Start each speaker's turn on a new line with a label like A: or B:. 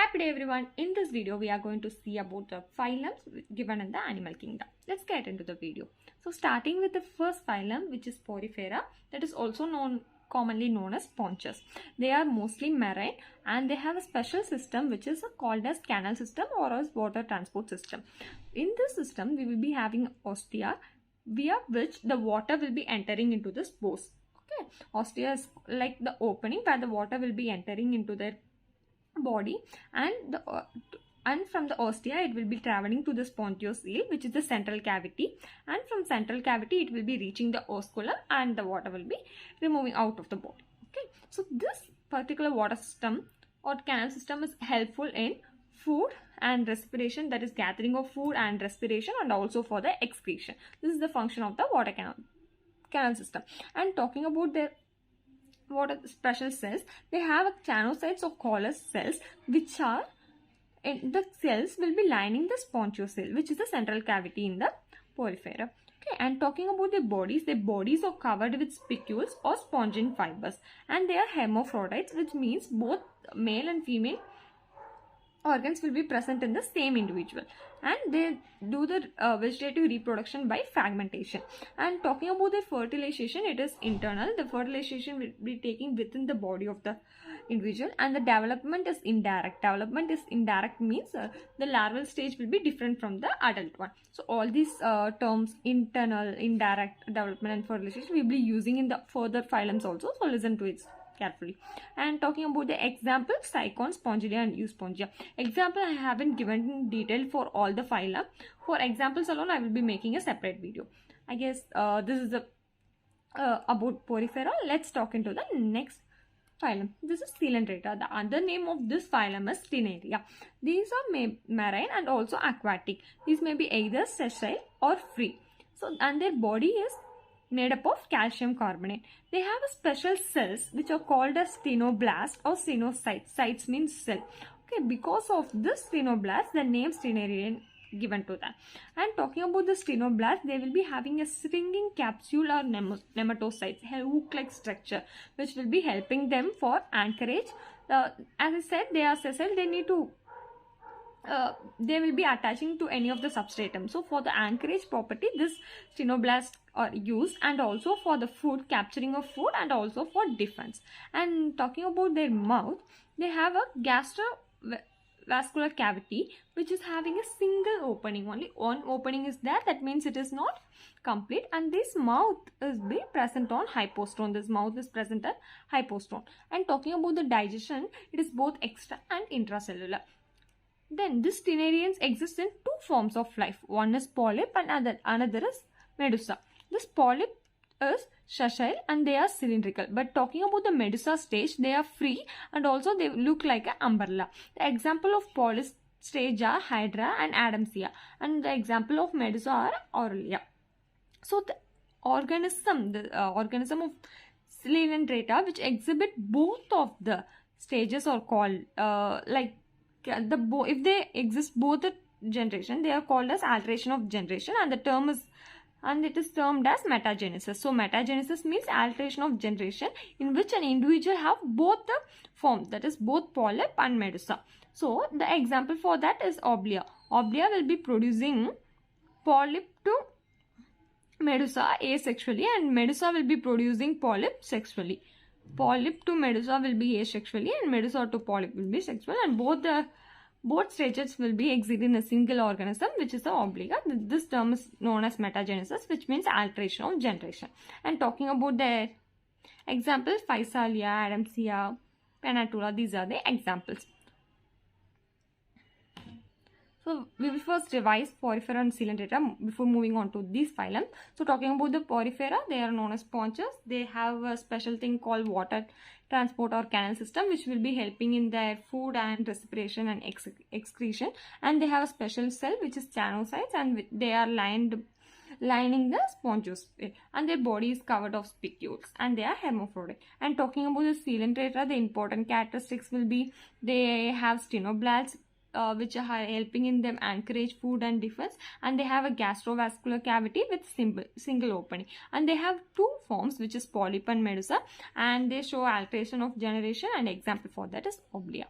A: Happy day everyone. In this video we are going to see about the phylums given in the animal kingdom. Let's get into the video. So starting with the first phylum, which is Porifera, that is also commonly known as sponges. They are mostly marine and they have a special system which is called as canal system or as water transport system. In this system we will be having ostia via which the water will be entering into the spores. Okay, ostia is like the opening where the water will be entering into their body, and from the ostia it will be traveling to the spongiocele, which is the central cavity, and from central cavity it will be reaching the osculum and the water will be removing out of the body. Okay, so this particular water system or canal system is helpful in food and respiration, that is gathering of food and respiration, and also for the excretion. This is the function of the water canal system. And talking about their what are the special cells, they have chanocytes or Colles cells, which are the cells will be lining the spongiocele, which is the central cavity in the porifera. Okay, and talking about their bodies are covered with spicules or spongin fibers, and they are hermaphrodites, which means both male and female organs will be present in the same individual, and they do the vegetative reproduction by fragmentation. And talking about their fertilization, it is internal. The fertilization will be taking within the body of the individual, and the development is indirect. Development is indirect means the larval stage will be different from the adult one. So all these terms, internal, indirect, development and fertilization, we will be using in the further phylums also, so listen to it carefully. And talking about the example, Sycon, Spongia and Euspongia. Example I haven't given in detail for all the phyla. For examples alone I will be making a separate video. I guess this is about Porifera. Let's talk into the next phylum. This is Coelenterata. The other name of this phylum is Cnidaria. These are marine and also aquatic. These may be either sessile or free. So, and their body is made up of calcium carbonate. They have a special cells which are called as stenoblast or stenocytes. Cytes means cell. Okay, because of this stenoblast, the name Cnidarian given to them. And talking about the stenoblast, they will be having a swinging capsule or nematocytes, hook-like structure, which will be helping them for anchorage. As I said, they are sessile. They need to they will be attaching to any of the substratum. So for the anchorage property, this stenoblasts are used, and also for the food, capturing of food, and also for defense. And talking about their mouth, they have a gastrovascular cavity which is having a single opening. Only one opening is there. That means it is not complete, and this mouth is be present on hypostome. This mouth is present at hypostome. And talking about the digestion, it is both extra and intracellular. Then this cnidarians exist in two forms of life. One is polyp and another is medusa. This polyp is sessile and they are cylindrical. But talking about the medusa stage, they are free and also they look like an umbrella. The example of polyp stage are Hydra and Adamsia, and the example of medusa are Aurelia. So the organism of Coelenterata which exhibit both of the stages are called if they exist both the generation, they are called as alteration of generation, and it is termed as metagenesis. So metagenesis means alteration of generation in which an individual have both the forms, that is both polyp and medusa. So the example for that is Oblea. Oblea will be producing polyp to medusa asexually, and medusa will be producing polyp sexually. Polyp to medusa will be asexually and medusa to polyp will be sexual, and both stages will be exist in a single organism, which is the obliga. This term is known as metagenesis, which means alteration of generation. And talking about the examples, Physalia, Adamsia, Pennatula, these are the examples. So we will first revise Porifera and Coelenterata before moving on to these phylum. So talking about the Porifera, they are known as sponges. They have a special thing called water transport or canal system, which will be helping in their food and respiration and excretion. And they have a special cell which is chanocytes, and they are lining the spongiosele, and their body is covered of spicules, and they are hermaphrodite. And talking about the Coelenterata, the important characteristics will be they have stenoblasts, which are helping in them anchorage, food and defense, and they have a gastrovascular cavity with single opening, and they have two forms, which is polyp and medusa, and they show alteration of generation, and example for that is Oblea.